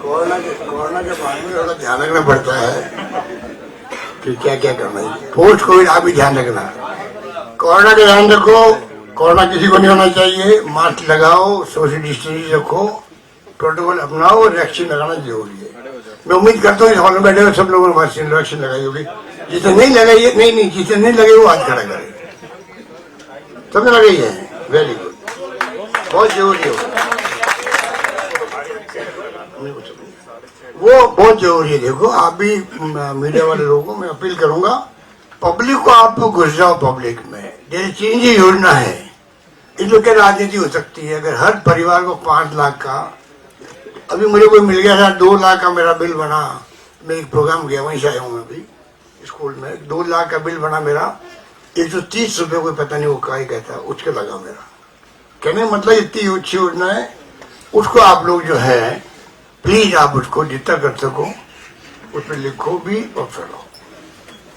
Speaker 4: कोरोना के बारे में थोड़ा ध्यान रखना पड़ता है कि क्या क्या करना है। पोस्ट कोविड आप भी ध्यान रखना, कोरोना का ध्यान रखो, कोरोना किसी को नहीं होना चाहिए, मास्क लगाओ, सोशल डिस्टेंसिंग रखो, प्रोटोकॉल अपनाओ, और वैक्सीन लगाना जरूरी है। मैं उम्मीद करता हूँ इस हॉल में बैठे हुए सब लोगों ने वैक्सीन लगाई होगी। जिसे नहीं लगाई, नहीं जिसे नहीं लगे वो हाथ खड़ा करे। सबने लगाई है, वेरी गुड, बहुत जरूरी है वो, बहुत जरूरी है। देखो आप भी मीडिया वाले लोगों को मैं अपील करूंगा, पब्लिक को आप घुस जाओ पब्लिक में। जैसे चेंज योजना है, इसमें क्या राजनीति हो सकती है? अगर हर परिवार को 5 लाख का, अभी मुझे कोई मिल गया था 2 लाख का मेरा बिल बना, मैं एक प्रोग्राम गया वहीं से आया हूँ मैं अभी स्कूल में, 2 लाख का बिल बना मेरा, 130 रुपये कोई पता नहीं वो काय कहता, उसके लगा मेरा। कहने मतलब इतनी अच्छी योजना है, उसको आप लोग जो है प्लीज आप उसको जितना कर सको उस पर लिखो भी और फैलाओ।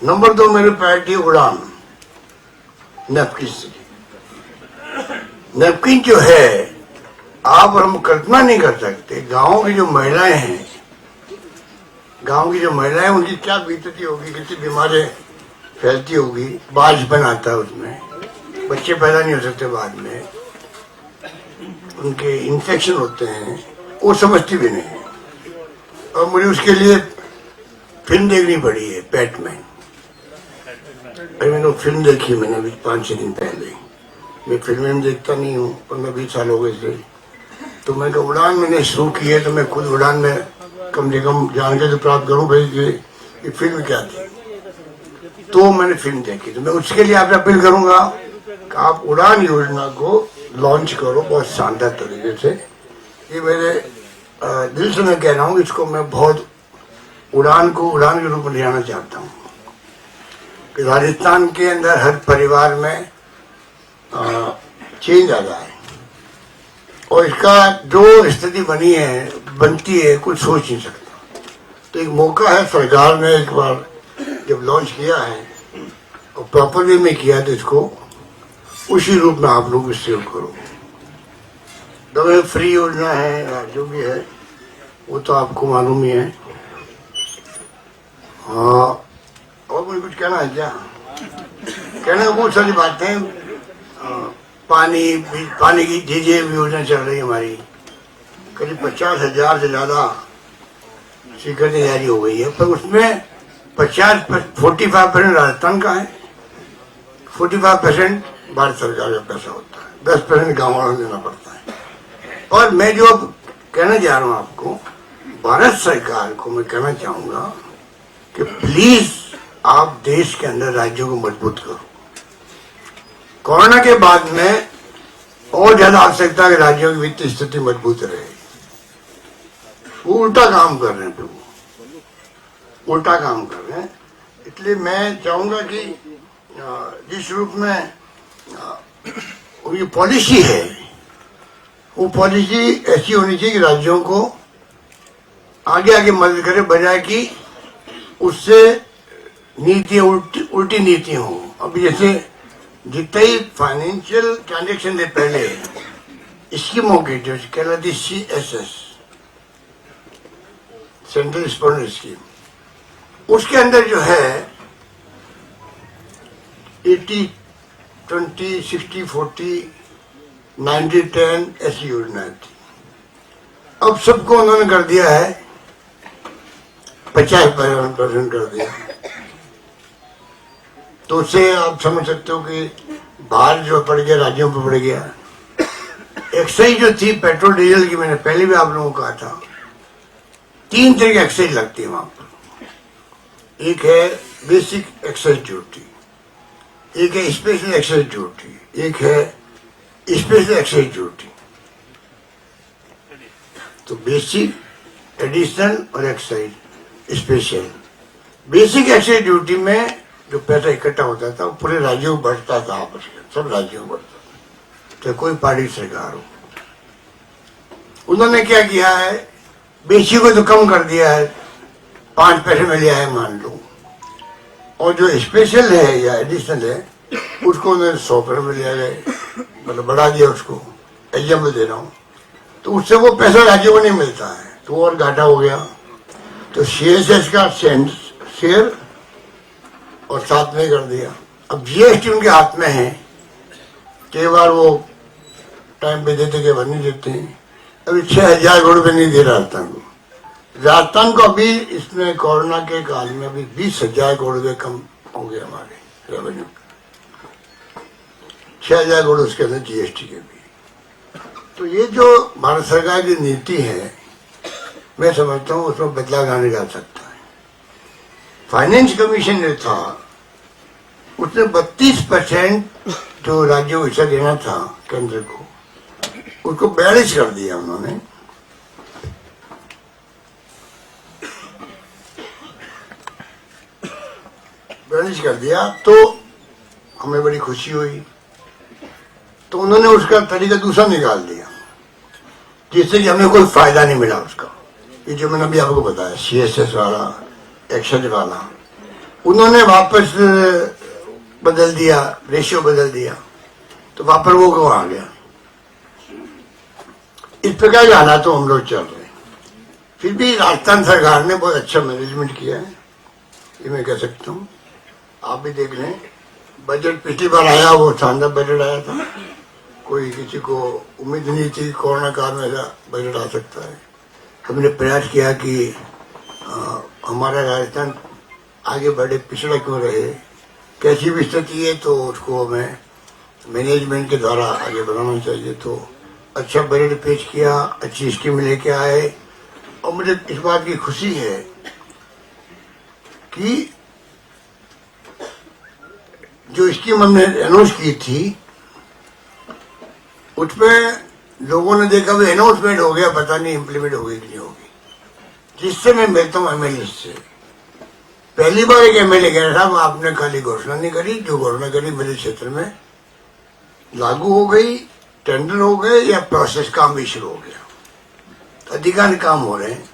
Speaker 4: नंबर 2 मेरी प्रायोरिटी उड़ान नैपकिन से। नैपकिन जो है आप और हम कल्पना नहीं कर सकते, गांव की जो महिलाएं हैं, उनकी क्या बीतती होगी, कितनी बीमारियां फैलती होगी। बाज बनाता है, उसमें बच्चे पैदा नहीं हो सकते, बाद में उनके इन्फेक्शन होते हैं, वो समझती भी नहीं। और मुझे उसके लिए फिल्म देखनी पड़ी है, बैटमैन। मैंने फिल्म देखी, मैंने अभी 5-6 दिन पहले। मैं फिल्में देखता नहीं हूँ, 15-20 साल हो गए थे। तो मैंने उड़ान मैंने शुरू की है, तो मैं खुद उड़ान में कम से कम जानकारी तो प्राप्त करूँ भाई ये फिल्म क्या थी। तो मैंने फिल्म देखी, तो मैं उसके लिए आपसे अपील करूंगा कि आप उड़ान योजना को लॉन्च करो बहुत शानदार तरीके से। ये मेरे दिल से मैं कह रहा हूँ, इसको मैं बहुत उड़ान के रूप में ले जाना चाहता हूँ कि राजस्थान के अंदर हर परिवार में चेंज आ जाए। और इसका जो स्थिति बनती है कुछ सोच नहीं सकता। तो एक मौका है, सरकार ने एक बार जब लॉन्च किया है और प्रॉपर वे में किया, तो इसको उसी रूप में आप लोग इससे करो। दवाई फ्री योजना है या जो भी है वो तो आपको मालूम ही है। हाँ, और मुझे कुछ कहना है क्या? कहने को बहुत सारी बातें। पानी की जीजे योजना चल रही है हमारी, करीब 50,000 से ज्यादा स्वीकृति जारी हो गई है। पर उसमें 45% राजस्थान का है, 45% भारत सरकार का पैसा होता है, 10% गाँव वालों को देना पड़ता है। और मैं जो अब कहना चाह रहा हूँ आपको, भारत सरकार को मैं कहना चाहूंगा कि प्लीज आप देश के अंदर राज्यों को मजबूत करो। कोरोना के बाद में और ज्यादा आवश्यकता है कि राज्यों की वित्तीय स्थिति मजबूत रहे। वो उल्टा काम कर रहे हैं, उल्टा काम कर रहे हैं। इसलिए मैं चाहूंगा कि जिस रूप में ये पॉलिसी है, वो पॉलिसी ऐसी होनी चाहिए कि राज्यों को आगे मदद करे, बजाय कि उससे नीतियां उल्टी नीतियां हो। अब जैसे जितने ही फाइनेंशियल ट्रांजेक्शन से पहले स्कीमों की जो कहलाती CSS, सेंट्रल स्पॉन्सर्ड स्कीम, उसके अंदर जो है 80-20, 60-40, 90-10 ऐसी योजना थी। अब सबको उन्होंने कर दिया है 50% कर दिया। तो उससे आप समझ सकते हो कि भार जो पड़ गया राज्यों पर पड़ गया। एक्साइज जो थी पेट्रोल डीजल की, मैंने पहले भी आप लोगों को कहा था, 3 तरह की एक्साइज लगती है वहां पर। एक है बेसिक एक्साइज ड्यूटी, एक है स्पेशल एक्साइज ड्यूटी, एक है स्पेशल एक्साइज ड्यूटी। तो बेसिक, एडिशनल और excise special. Basic excise duty में जो पैसा इकट्ठा होता था वो पूरे राज्यों को बढ़ता था, आपस में सब राज्यों को बढ़ता था, तो कोई पार्टी सरकार हो। उन्होंने क्या किया है, बेसिक को तो कम कर दिया है, 5 पैसे में लिया है मान लो, और जो स्पेशल है या एडिशनल है उसको उन्होंने 100 पैसे में लिया गया, मतलब बढ़ा दिया उसको। एग्जाम्पल दे रहा हूँ, तो उससे वो पैसा राज्यों को नहीं मिलता है, तो और घाटा हो गया। तो CSS का शेयर और साथ में कर दिया। अब GST उनके हाथ में है, कई बार वो टाइम पे देते, कई बार नहीं देते हैं। अभी 6,000 करोड़ रुपये नहीं दे राजस्थान को। राजस्थान को अभी इसमें कोरोना के काल में अभी 20,000 करोड़ रुपये कम हो गए हमारे रेवेन्यू। 6,000 करोड़ उसके अंदर GST के भी। तो ये जो भारत सरकार की नीति है, मैं समझता हूँ उसमें बदलाव लाने जा सकता है। फाइनेंस कमीशन जो था उसने 32% जो राज्यों को हिस्सा देना था केंद्र को, उसको 42 कर दिया उन्होंने। कर दिया तो हमें बड़ी खुशी हुई। तो उन्होंने उसका तरीका दूसरा निकाल दिया, जिससे कि हमें कोई फायदा नहीं मिला उसका। ये जो मैंने अभी आपको बताया CSS वाला, एक्शन वाला, उन्होंने वापस बदल दिया, रेशियो बदल दिया, तो वापस वो कहाँ आ गया। इस प्रकार के हालात तो हम लोग चल रहे हैं। फिर भी राजस्थान सरकार ने बहुत अच्छा मैनेजमेंट किया है, ये मैं कह सकता हूँ। आप भी देख लें, बजट पिछली बार आया वो शानदार बजट आया था, कोई किसी को उम्मीद नहीं थी कोरोना काल में ऐसा बजट आ सकता है। हमने प्रयास किया कि हमारा राजस्थान आगे बढ़े, पिछड़ा क्यों रहे, कैसी भी स्थिति है तो उसको हमें मैनेजमेंट के द्वारा आगे बढ़ाना चाहिए। तो अच्छा बजट पेश किया, अच्छी स्कीम लेके आए, और मुझे इस बात की खुशी है कि जो स्कीम हमने अनाउंस की थी उसमें लोगों ने देखा भी अनाउंसमेंट हो गया, पता नहीं इम्प्लीमेंट होगी कि नहीं होगी। जिससे मैं मिलता हूँ MLA से, पहली बार एक MLA कह रहा था आपने खाली घोषणा नहीं करी, जो घोषणा करी मेरे क्षेत्र में लागू हो गई, टेंडर हो गए या प्रोसेस काम भी शुरू हो गया, तो अधिकांश काम हो रहे हैं।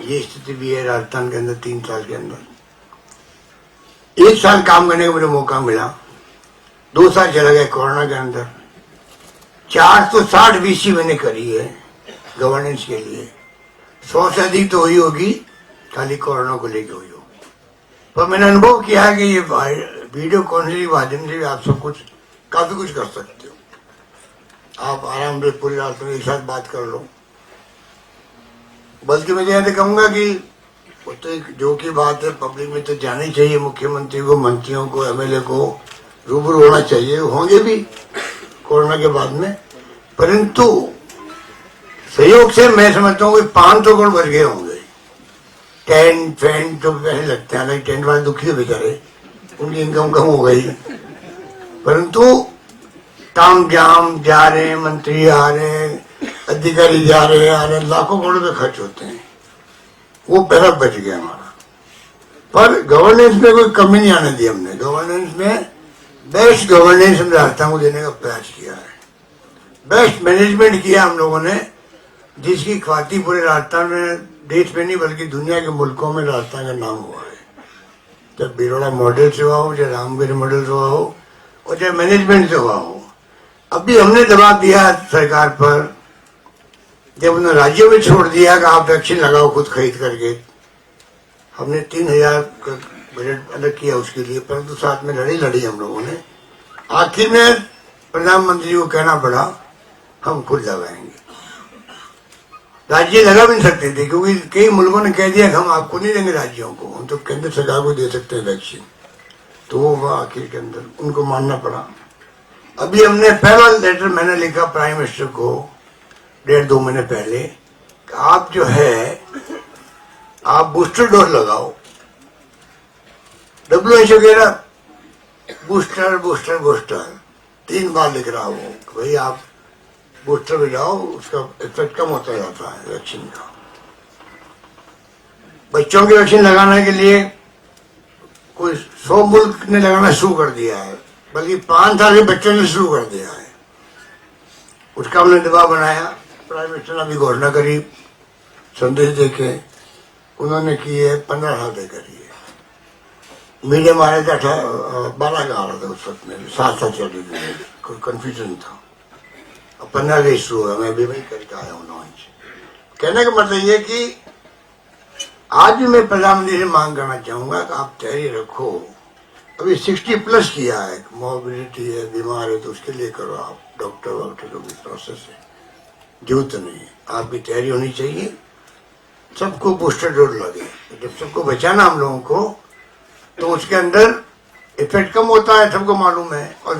Speaker 4: ये स्थिति भी है राजस्थान के अंदर 3 साल के अंदर। 1 साल काम करने का मुझे मौका मिला, 2 साल चला गया कोरोना के अंदर। 460 VC मैंने करी है गवर्नेंस के लिए, 100 से अधिक तो हुई होगी खाली कोरोना को लेकर हुई होगी। पर मैंने अनुभव किया कि ये वीडियो कॉन्फ्रेंसिंग के माध्यम से भी आप सब कुछ काफी कुछ कर सकते हो। आप आराम से पूरी रात में एक साथ बात कर लो। बल्कि मैं यह कहूंगा कि वो तो एक जो की बात है, पब्लिक में तो जानी चाहिए, मुख्यमंत्री को, मंत्रियों को, MLA को रूबरू होना चाहिए, होंगे भी कोरोना के बाद में। परंतु सहयोग से मैं समझता हूँ 500 करोड़ बढ़ गए होंगे। टेंट फैंट तो पहले लगते हैं, हालांकि टेंट वाले दुखी हो बेचारे, उनकी इनकम कम हो गई, परंतु ताम जाम जा रहे हैं, मंत्री आ रहे हैं, अधिकारी जा रहे हैं, आ रहे हैं, लाखों करोड़ रुपए खर्च होते हैं, वो पैसा बच गया हमारा। पर गवर्नेंस में कोई कमी नहीं आने दी हमने। गवर्नेंस में बेस्ट गवर्नेंस हम राजस्थान को देने का प्रयास किया है, बेस्ट मैनेजमेंट किया हम लोगों ने, जिसकी ख्याति पूरे राजस्थान में, देश में नहीं बल्कि दुनिया के मुल्कों में राजस्थान का नाम हुआ है। चाहे बिरोड़ा मॉडल से हुआ हो, चाहे रामगिरी मॉडल से हुआ हो, और चाहे मैनेजमेंट से हुआ हो। अभी हमने दबाव दिया सरकार पर, जब उन्होंने राज्यों में छोड़ दिया कि आप वैक्सीन लगाओ खुद खरीद करके। हमने 3000 का बजट अलग किया उसके लिए, परंतु साथ में लड़ी हम लोगों ने। आखिर में प्रधानमंत्री को कहना पड़ा हम खुद लगाएंगे। राज्य लगा भी नहीं सकते थे क्योंकि कई मुल्कों ने कह दिया कि हम आपको नहीं देंगे राज्यों को, हम तो केंद्र सरकार को दे सकते हैं वैक्सीन। तो वो आखिर के अंदर उनको मानना पड़ा। अभी हमने पहला लेटर मैंने लिखा प्राइम मिनिस्टर को 1.5-2 महीने पहले कि आप जो है आप बूस्टर डोज लगाओ। WHO कह रहा बूस्टर बूस्टर बूस्टर 3 बार लिख रहा वो, भाई आप बूस्टर भी जाओ, उसका इफेक्ट कम होता जाता है वैक्सीन का। बच्चों की वैक्सीन लगाने के लिए कोई 100 मुल्क ने लगाना शुरू कर दिया है, बल्कि 5 साल के बच्चों ने शुरू कर दिया है। उसका हमने दबाव बनाया। प्राइम मिनिस्टर ने अभी घोषणा करी, संदेश देके उन्होंने की है 15 साल तक करी है। मीडियम आ रहे थे 12 का आ रहा था उस वक्त में, 7 साल चल रही थी, कोई कंफ्यूजन था। 15 का इशू है, मैं भी वही करके आया हूँ 9 इंच। कहने का मतलब ये कि आज भी मैं प्रधानमंत्री से मांग करना चाहूंगा कि आप तैयारी रखो। अभी 60+ किया है, मोबिलिटी है, बीमार है, तो उसके लिए करो आप, डॉक्टर जो भी प्रोसेस है, जरूरत नहीं है। आपकी तैयारी होनी चाहिए, सबको बूस्टर डोज लगे। जब सबको बचाना हम लोगों को, तो उसके अंदर इफेक्ट कम होता है, सबको मालूम है। और